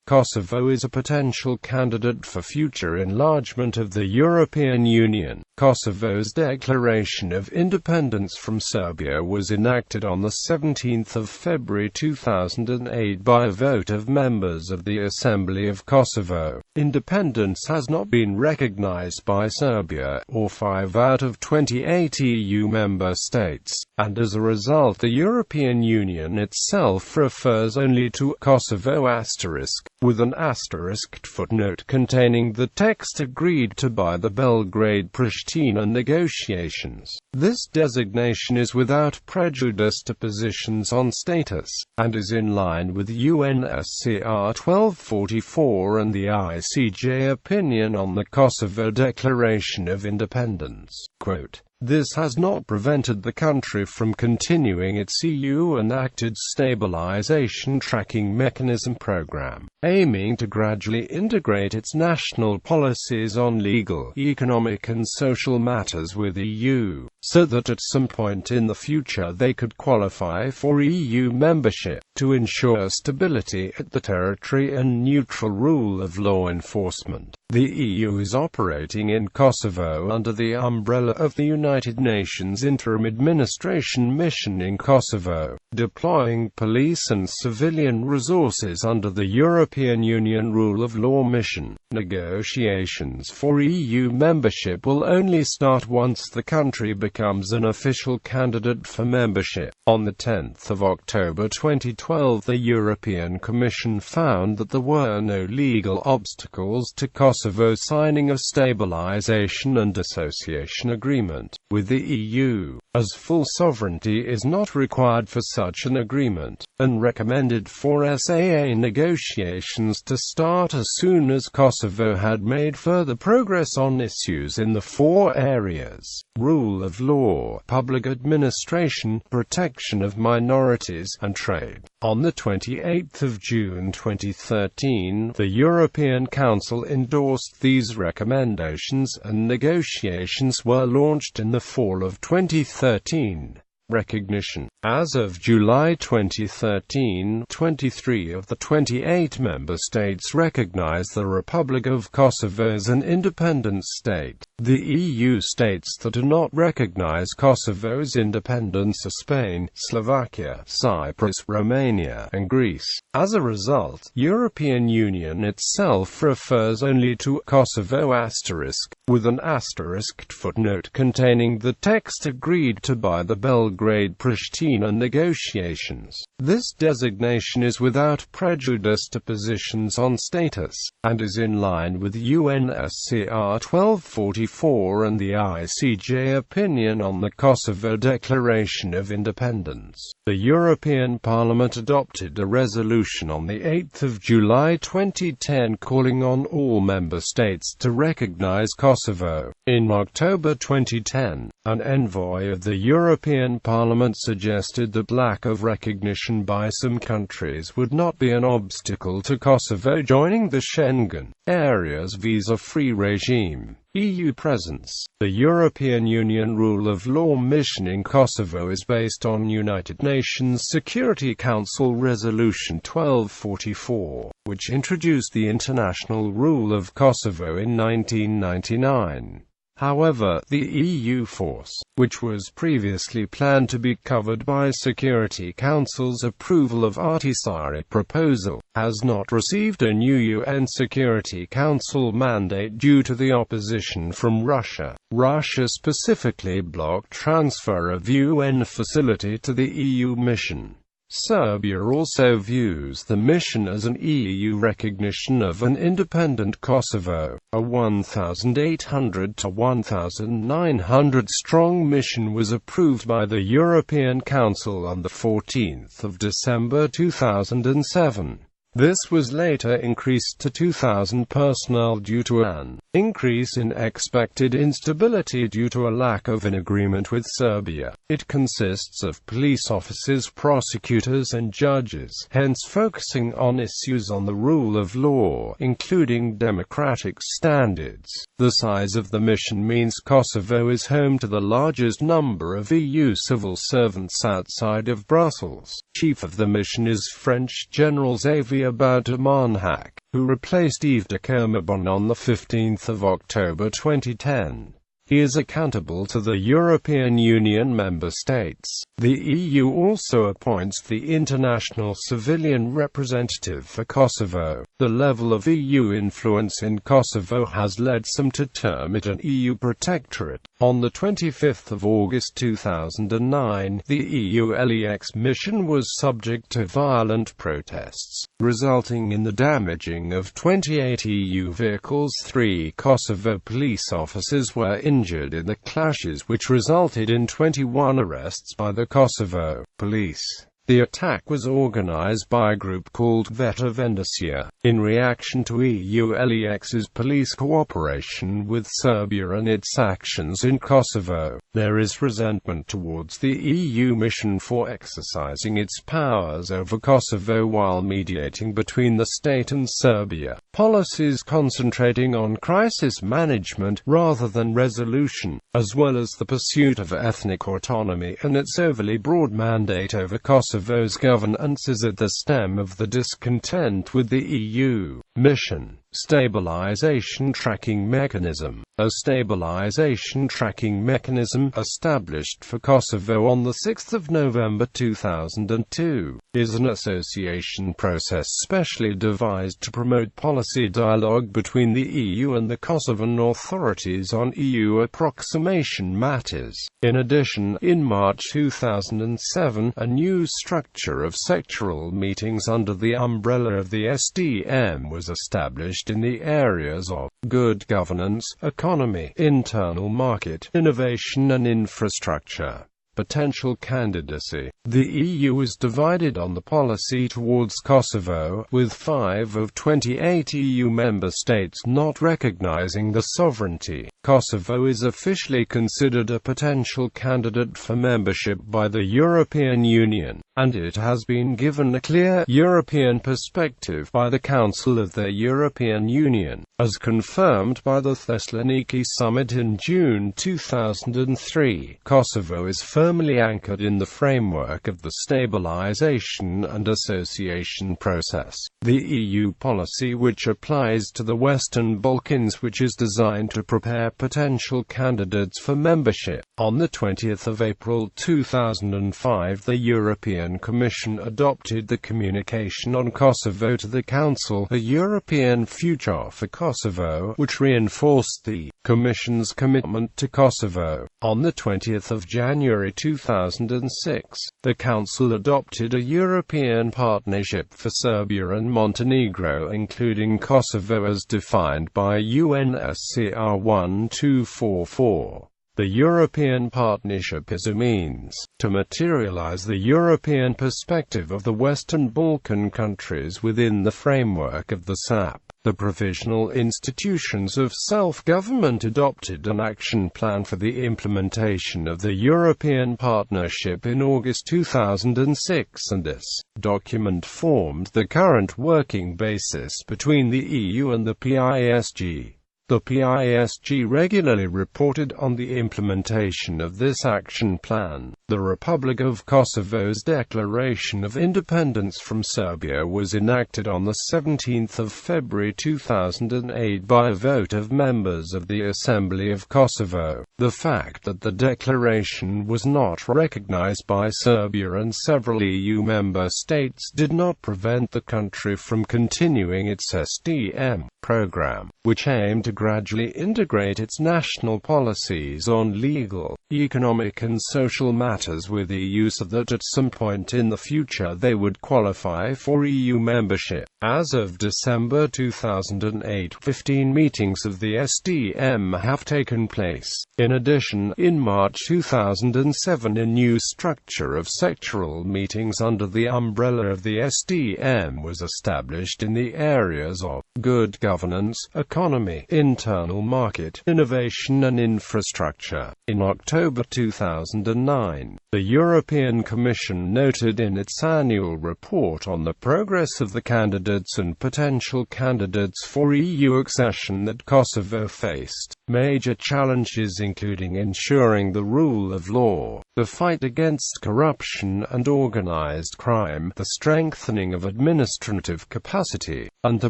Kosovo is a potential candidate for future enlargement of the European Union. Kosovo's declaration of independence from Serbia was enacted on 17 February 2008 by a vote of members of the Assembly of Kosovo. Independence has not been recognized by Serbia, or 5 out of 28 EU member states, and as a result the European Union itself refers only to Kosovo asterisk, with an asterisked footnote containing the text agreed to by the Belgrade-Pristina negotiations. This designation is without prejudice to positions on status, and is in line with UNSCR 1244 and the ICJ opinion on the Kosovo Declaration of Independence. Quote, "This has not prevented the country from continuing its EU-enacted stabilization tracking mechanism program, aiming to gradually integrate its national policies on legal, economic and social matters with EU, so that at some point in the future they could qualify for EU membership, to ensure stability at the territory and neutral rule of law enforcement." The EU is operating in Kosovo under the umbrella of the United Nations Interim Administration Mission in Kosovo, deploying police and civilian resources under the European Union Rule of Law Mission. Negotiations for EU membership will only start once the country becomes an official candidate for membership. On 10 October 2012 the European Commission found that there were no legal obstacles to Kosovo signing a stabilization and association agreement with the EU, as full sovereignty is not required for such an agreement, and recommended for SAA negotiations to start as soon as Kosovo had made further progress on issues in the 4 areas: rule of law, public administration, protection of minorities, and trade. On 28 June 2013, the European Council endorsed these recommendations and negotiations were launched in the fall of 2013. Recognition. As of July 2013, 23 of the 28 member states recognize the Republic of Kosovo as an independent state. The EU states that do not recognize Kosovo's independence are Spain, Slovakia, Cyprus, Romania, and Greece. As a result, European Union itself refers only to Kosovo asterisk, with an asterisked footnote containing the text agreed to by the Belgrade-Pristina negotiations. This designation is without prejudice to positions on status, and is in line with UNSCR 1244 and the ICJ opinion on the Kosovo Declaration of Independence. The European Parliament adopted a resolution on 8 July 2010 calling on all member states to recognize Kosovo. In October 2010, an envoy of the European Parliament suggested that lack of recognition by some countries would not be an obstacle to Kosovo joining the Schengen area's visa-free regime. EU presence. The European Union Rule of Law Mission in Kosovo is based on United Nations Security Council Resolution 1244, which introduced the international rule of Kosovo in 1999. However, the EU force, which was previously planned to be covered by Security Council's approval of Ahtisaari proposal, has not received a new UN Security Council mandate due to the opposition from Russia. Russia specifically blocked transfer of UN facility to the EU mission. Serbia also views the mission as an EU recognition of an independent Kosovo. A 1,800 to 1,900 strong mission was approved by the European Council on 14 December 2007. This was later increased to 2,000 personnel due to an increase in expected instability due to a lack of an agreement with Serbia. It consists of police officers, prosecutors and judges, hence focusing on issues on the rule of law, including democratic standards. The size of the mission means Kosovo is home to the largest number of EU civil servants outside of Brussels. Chief of the mission is French General Xavier Baudemanhac. who replaced Yves de Kermabon on 15 October 2010. He is accountable to the European Union member states. The EU also appoints the International Civilian Representative for Kosovo. The level of EU influence in Kosovo has led some to term it an EU protectorate. On 25 August 2009, the EU-LEX mission was subject to violent protests, resulting in the damaging of 28 EU vehicles. 3 Kosovo police officers were injured in the clashes, which resulted in 21 arrests by the Kosovo police. The attack was organized by a group called Veta Vendacia, in reaction to EU-LEX's police cooperation with Serbia and its actions in Kosovo. There is resentment towards the EU mission for exercising its powers over Kosovo while mediating between the state and Serbia. Policies concentrating on crisis management rather than resolution, as well as the pursuit of ethnic autonomy and its overly broad mandate over Kosovo's governance, is at the stem of the discontent with the EU mission. Stabilization Tracking Mechanism. A stabilization tracking mechanism, established for Kosovo on 6 November 2002, is an association process specially devised to promote policy dialogue between the EU and the Kosovan authorities on EU approximation matters. In addition, in March 2007, a new structure of sectoral meetings under the umbrella of the SDM was established in the areas of good governance, economy, internal market, innovation and infrastructure. Potential candidacy. The EU is divided on the policy towards Kosovo, with 5 of 28 EU member states not recognizing the sovereignty. Kosovo is officially considered a potential candidate for membership by the European Union, and it has been given a clear European perspective by the Council of the European Union, as confirmed by the Thessaloniki summit in June 2003. Kosovo is firmly anchored in the framework of the stabilization and association process, the EU policy which applies to the Western Balkans, which is designed to prepare potential candidates for membership. On 20 April 2005, the European Commission adopted the communication on Kosovo to the Council, A European Future for Kosovo, which reinforced the Commission's commitment to Kosovo. On 20 January 2006, the Council adopted a European Partnership for Serbia and Montenegro, including Kosovo as defined by UNSCR 1244. The European Partnership is a means to materialize the European perspective of the Western Balkan countries within the framework of the SAP. The Provisional Institutions of Self-Government adopted an action plan for the implementation of the European Partnership in August 2006, and this document formed the current working basis between the EU and the PISG. The PISG regularly reported on the implementation of this action plan. The Republic of Kosovo's Declaration of Independence from Serbia was enacted on 17 February 2008 by a vote of members of the Assembly of Kosovo. The fact that the declaration was not recognized by Serbia and several EU member states did not prevent the country from continuing its SDM program, which aimed to gradually integrate its national policies on legal, economic and social matters with the EU, so that at some point in the future they would qualify for EU membership. As of December 2008, 15 meetings of the SDM have taken place. In addition, in March 2007 a new structure of sectoral meetings under the umbrella of the SDM was established in the areas of good governance, economy, internal market, innovation and infrastructure. In October 2009, the European Commission noted in its annual report on the progress of the candidates and potential candidates for EU accession that Kosovo faced major challenges, including ensuring the rule of law, the fight against corruption and organized crime, the strengthening of administrative capacity, and the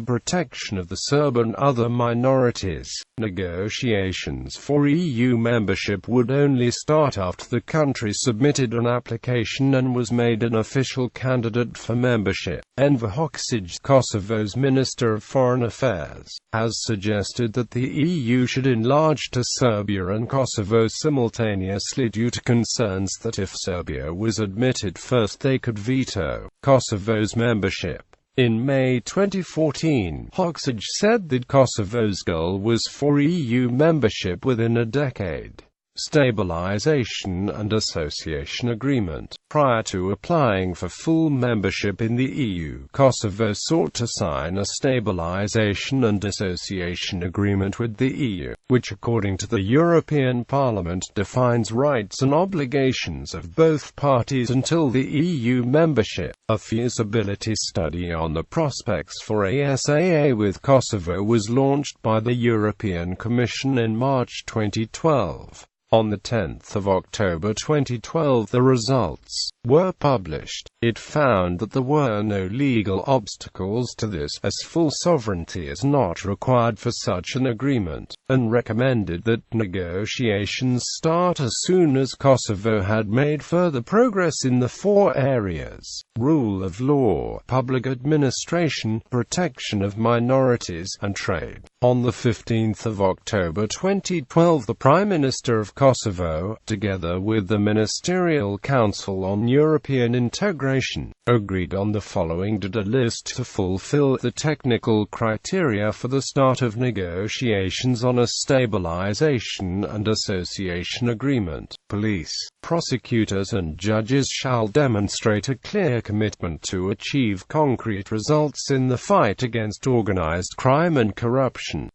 protection of the Serb and other minorities. Negotiations for EU membership would only start after the country submitted an application and was made an official candidate for membership. Enver Hoxha, Kosovo's Minister of Foreign Affairs, has suggested that the EU should enlarge to Serbia and Kosovo simultaneously due to concerns that if Serbia was admitted first they could veto Kosovo's membership. In May 2014, Hoxha said that Kosovo's goal was for EU membership within a decade. Stabilization and Association Agreement. Prior to applying for full membership in the EU, Kosovo sought to sign a Stabilization and Association Agreement with the EU, which according to the European Parliament defines rights and obligations of both parties until the EU membership. A feasibility study on the prospects for ASAA with Kosovo was launched by the European Commission in March 2012. On 10 October 2012 the results were published. It found that there were no legal obstacles to this, as full sovereignty is not required for such an agreement, and recommended that negotiations start as soon as Kosovo had made further progress in the four areas: rule of law, public administration, protection of minorities, and trade. On 15 October 2012 the Prime Minister of Kosovo, together with the Ministerial Council on European Integration, agreed on the following data list to fulfill the technical criteria for the start of negotiations on a Stabilization and Association Agreement. Police, prosecutors and judges shall demonstrate a clear commitment to achieve concrete results in the fight against organized crime and corruption.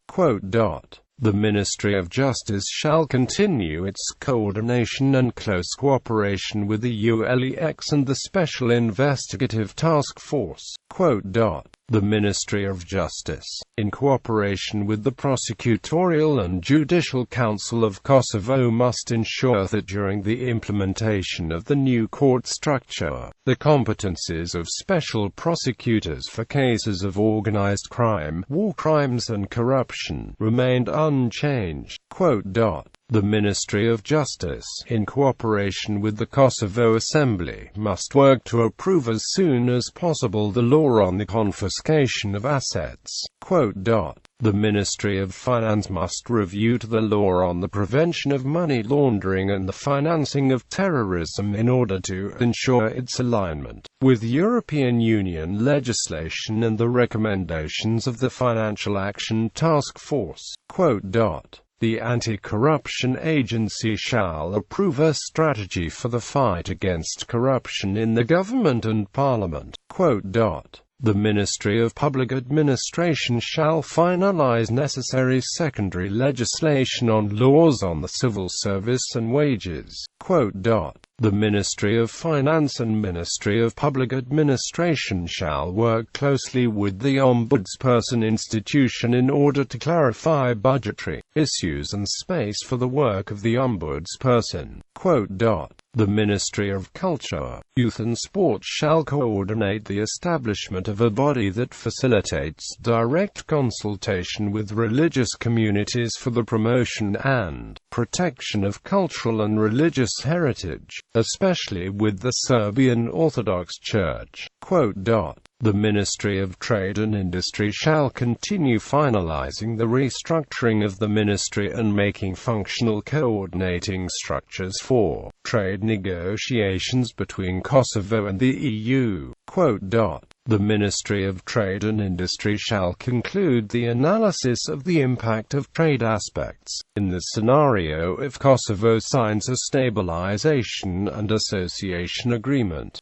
The Ministry of Justice shall continue its coordination and close cooperation with the ULEX and the Special Investigative Task Force. The Ministry of Justice, in cooperation with the Prosecutorial and Judicial Council of Kosovo, must ensure that during the implementation of the new court structure, the competencies of special prosecutors for cases of organized crime, war crimes and corruption remained unchanged. The Ministry of Justice, in cooperation with the Kosovo Assembly, must work to approve as soon as possible the law on the confiscation of assets. The Ministry of Finance must review the law on the prevention of money laundering and the financing of terrorism in order to ensure its alignment with European Union legislation and the recommendations of the Financial Action Task Force. The Anti-Corruption Agency shall approve a strategy for the fight against corruption in the government and parliament. The Ministry of Public Administration shall finalize necessary secondary legislation on laws on the civil service and wages. The Ministry of Finance and Ministry of Public Administration shall work closely with the Ombudsperson institution in order to clarify budgetary issues and space for the work of the Ombudsperson. The Ministry of Culture, Youth and Sport shall coordinate the establishment of a body that facilitates direct consultation with religious communities for the promotion and protection of cultural and religious heritage, especially with the Serbian Orthodox Church. The Ministry of Trade and Industry shall continue finalizing the restructuring of the ministry and making functional coordinating structures for trade negotiations between Kosovo and the EU. The Ministry of Trade and Industry shall conclude the analysis of the impact of trade aspects, in the scenario if Kosovo signs a Stabilization and Association Agreement.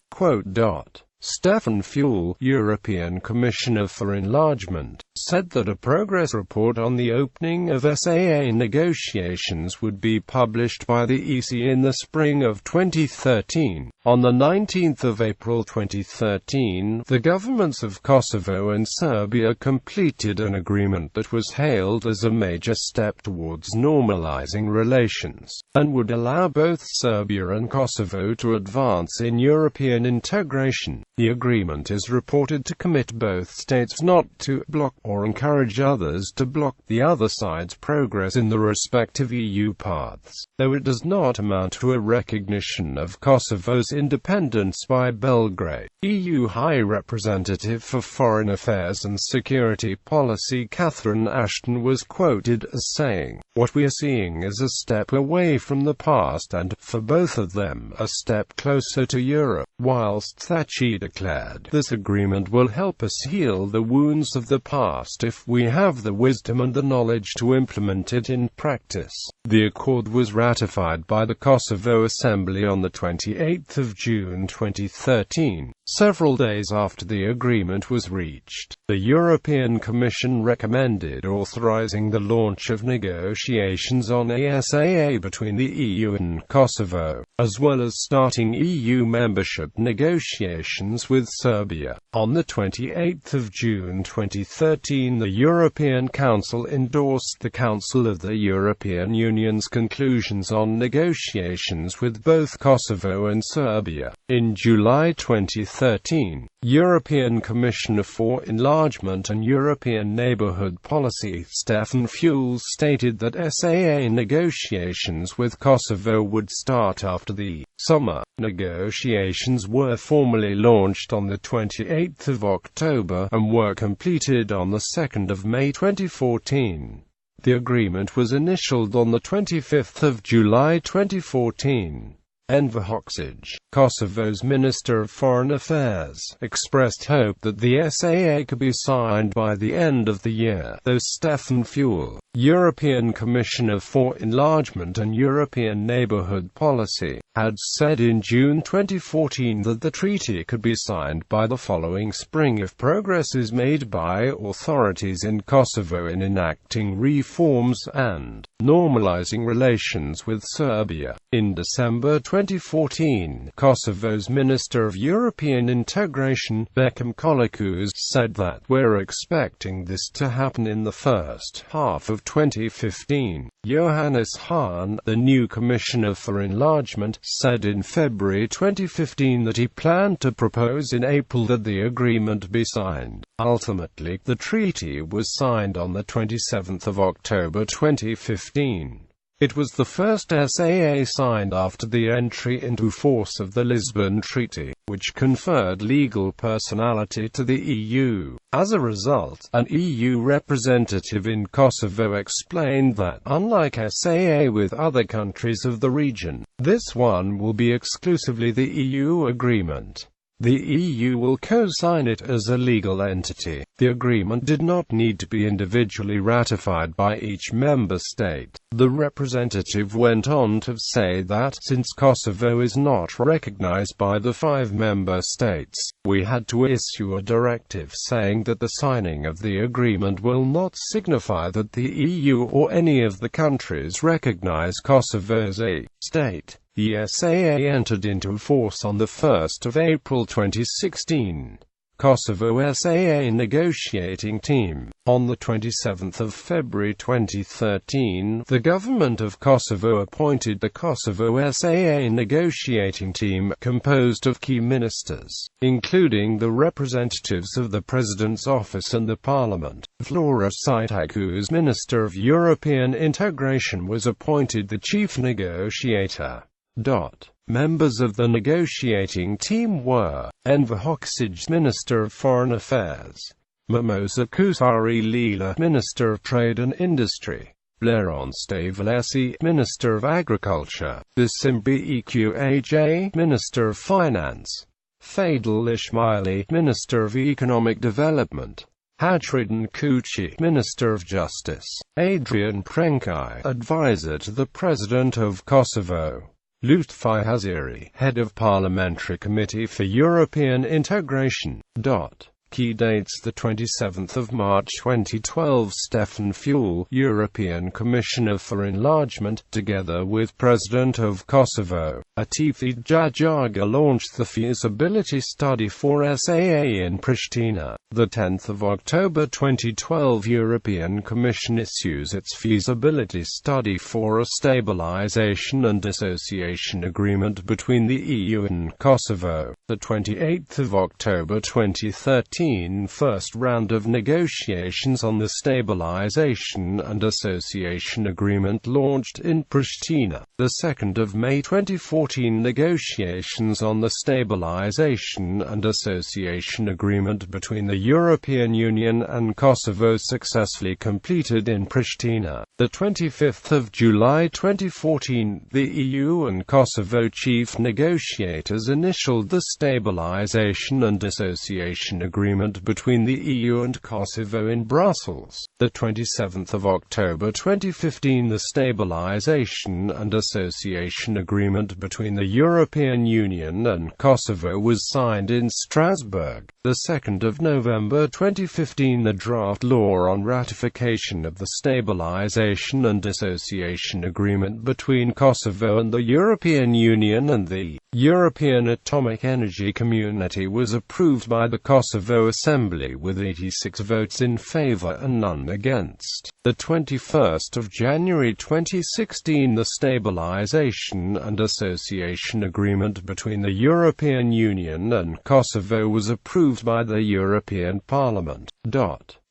Stefan Füle, European Commissioner for Enlargement, said that a progress report on the opening of SAA negotiations would be published by the EC in the spring of 2013. On the 19th of April 2013, the governments of Kosovo and Serbia completed an agreement that was hailed as a major step towards normalizing relations, and would allow both Serbia and Kosovo to advance in European integration. The agreement is reported to commit both states not to block or encourage others to block the other side's progress in the respective EU paths, though it does not amount to a recognition of Kosovo's independence by Belgrade. EU High Representative for Foreign Affairs and Security Policy Catherine Ashton was quoted as saying, "What we are seeing is a step away from the past and, for both of them, a step closer to Europe." Whilst that she declared, "This agreement will help us heal the wounds of the past if we have the wisdom and the knowledge to implement it in practice." The accord was ratified by the Kosovo Assembly on the 28th of June 2013, several days after the agreement was reached. The European Commission recommended authorizing the launch of negotiations on a SAA between the EU and Kosovo, as well as starting EU membership negotiations with Serbia. On the 28th of June 2013, the European Council endorsed the Council of the European Union's conclusions on negotiations with both Kosovo and Serbia. In July 2013, European Commissioner for Enlargement and European Neighbourhood Policy Stefan Füle stated that SAA negotiations with Kosovo would start after the summer. Negotiations were formally launched on the 28th of October and were completed on the 2nd of May 2014. The agreement was initialed on the 25th of July 2014. Enver Hoxha, Kosovo's Minister of Foreign Affairs, expressed hope that the SAA could be signed by the end of the year, though Stefan Füle, European Commissioner for Enlargement and European Neighbourhood Policy, had said in June 2014 that the treaty could be signed by the following spring if progress is made by authorities in Kosovo in enacting reforms and normalizing relations with Serbia. In December 2014, Kosovo's Minister of European Integration, Bekim Kolakouz, said that "We're expecting this to happen in the first half of 2015. Johannes Hahn, the new Commissioner for Enlargement, said in February 2015 that he planned to propose in April that the agreement be signed. Ultimately, the treaty was signed on the 27th of October 2015. It was the first SAA signed after the entry into force of the Lisbon Treaty, which conferred legal personality to the EU. As a result, an EU representative in Kosovo explained that, unlike SAA with other countries of the region, this one will be exclusively the EU agreement. The EU will co-sign it as a legal entity. The agreement did not need to be individually ratified by each member state. The representative went on to say that, since Kosovo is not recognized by the 5 member states, we had to issue a directive saying that the signing of the agreement will not signify that the EU or any of the countries recognize Kosovo as a state. The SAA entered into force on the 1st of April 2016. Kosovo SAA negotiating team. On the 27th of February 2013, the government of Kosovo appointed the Kosovo SAA negotiating team, composed of key ministers, including the representatives of the President's Office and the Parliament. Flora Cytakou, Minister of European Integration, was appointed the chief negotiator. Members of the negotiating team were Enver Hoxha, Minister of Foreign Affairs; Mimosa Kusari Lila, Minister of Trade and Industry; Leron Stavalesi, Minister of Agriculture; Bisimbi Eqaj, Minister of Finance; Fadil Ismaili, Minister of Economic Development; Hadridin Kuchi, Minister of Justice; Adrian Prenkai, Advisor to the President of Kosovo. Lutfi Haziri, head of Parliamentary Committee for European Integration. Key dates: the 27th of March 2012, Stefan Füle, European Commissioner for Enlargement, together with President of Kosovo, Atifi Jajaga, launched the feasibility study for SAA in Pristina. The 10th of October 2012, European Commission issues its feasibility study for a stabilization and association agreement between the EU and Kosovo. The 28th of October 2013, first round of negotiations on the Stabilization and Association Agreement launched in Pristina. The 2nd of May 2014, negotiations on the Stabilization and Association Agreement between the European Union and Kosovo successfully completed in Pristina. The 25th of July 2014, the EU and Kosovo chief negotiators initialed the Stabilization and Association Agreement between the EU and Kosovo in Brussels. The 27th of October 2015, the Stabilization and Association Agreement between the European Union and Kosovo was signed in Strasbourg. The 2nd of November 2015, the draft law on ratification of the Stabilization and Association Agreement between Kosovo and the European Union and the European Atomic Energy Community was approved by the Kosovo Assembly with 86 votes in favor and none against. The 21st of January 2016, the Stabilization and Association Agreement between the European Union and Kosovo was approved by the European Parliament.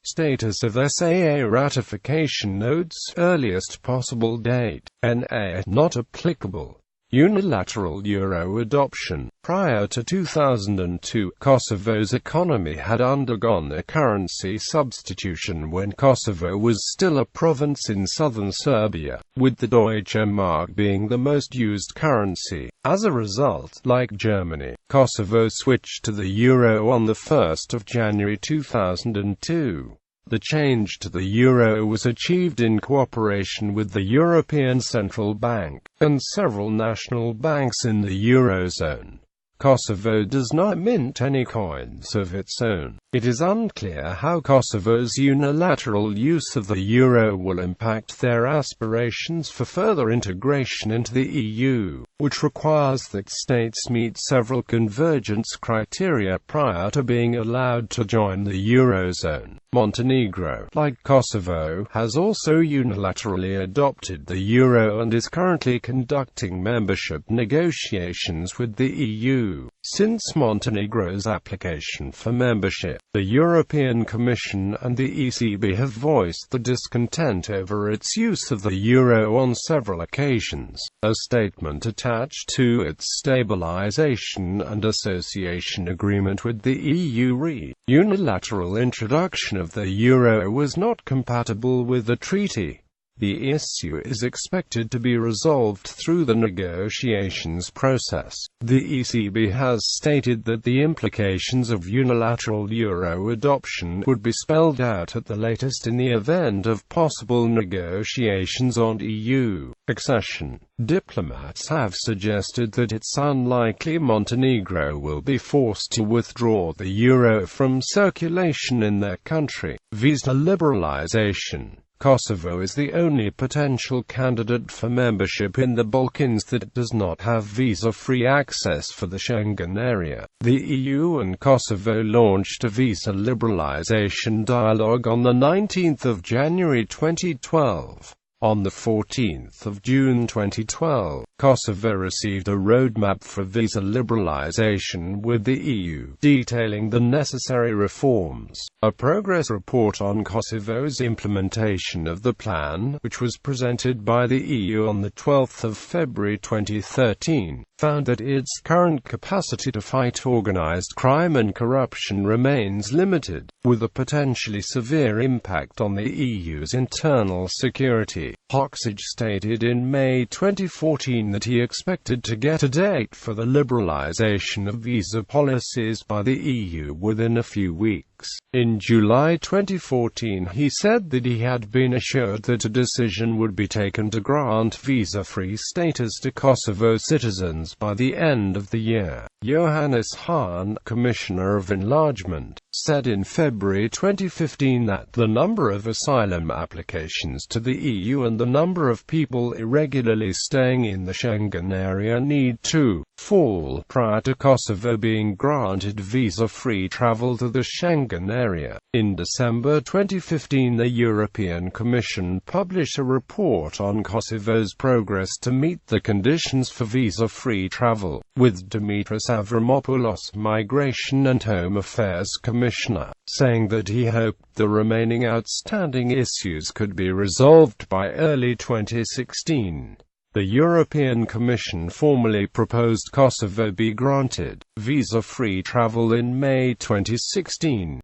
Status of SAA ratification notes: earliest possible date, NA, not applicable. Unilateral euro adoption. Prior to 2002, Kosovo's economy had undergone a currency substitution when Kosovo was still a province in southern Serbia, with the Deutsche Mark being the most used currency. As a result, like Germany, Kosovo switched to the euro on the 1st of January 2002. The change to the euro was achieved in cooperation with the European Central Bank and several national banks in the eurozone. Kosovo does not mint any coins of its own. It is unclear how Kosovo's unilateral use of the euro will impact their aspirations for further integration into the EU, which requires that states meet several convergence criteria prior to being allowed to join the eurozone. Montenegro, like Kosovo, has also unilaterally adopted the euro and is currently conducting membership negotiations with the EU. Since Montenegro's application for membership, the European Commission and the ECB have voiced the discontent over its use of the euro on several occasions. A statement attached to its Stabilization and Association Agreement with the EU read, "Unilateral introduction of the euro was not compatible with the treaty. The issue is expected to be resolved through the negotiations process." The ECB has stated that the implications of unilateral euro adoption would be spelled out at the latest in the event of possible negotiations on EU accession. Diplomats have suggested that it's unlikely Montenegro will be forced to withdraw the euro from circulation in their country. Visa liberalization. Kosovo is the only potential candidate for membership in the Balkans that does not have visa-free access for the Schengen area. The EU and Kosovo launched a visa liberalization dialogue on the 19th of January 2012. On the 14th of June 2012, Kosovo received a roadmap for visa liberalization with the EU, detailing the necessary reforms. A progress report on Kosovo's implementation of the plan, which was presented by the EU on the 12th of February 2013, found that its current capacity to fight organized crime and corruption remains limited, with a potentially severe impact on the EU's internal security. Hoxha stated in May 2014 that he expected to get a date for the liberalization of visa policies by the EU within a few weeks. politics. In July 2014 he said that he had been assured that a decision would be taken to grant visa-free status to Kosovo citizens by the end of the year. Johannes Hahn, Commissioner of Enlargement, said in February 2015 that the number of asylum applications to the EU and the number of people irregularly staying in the Schengen area need to fall prior to Kosovo being granted visa-free travel to the Schengen area. In December 2015 the European Commission published a report on Kosovo's progress to meet the conditions for visa-free travel, with Dimitris Avramopoulos, Migration and Home Affairs Commissioner, saying that he hoped the remaining outstanding issues could be resolved by early 2016. The European Commission formally proposed Kosovo be granted visa-free travel in May 2016.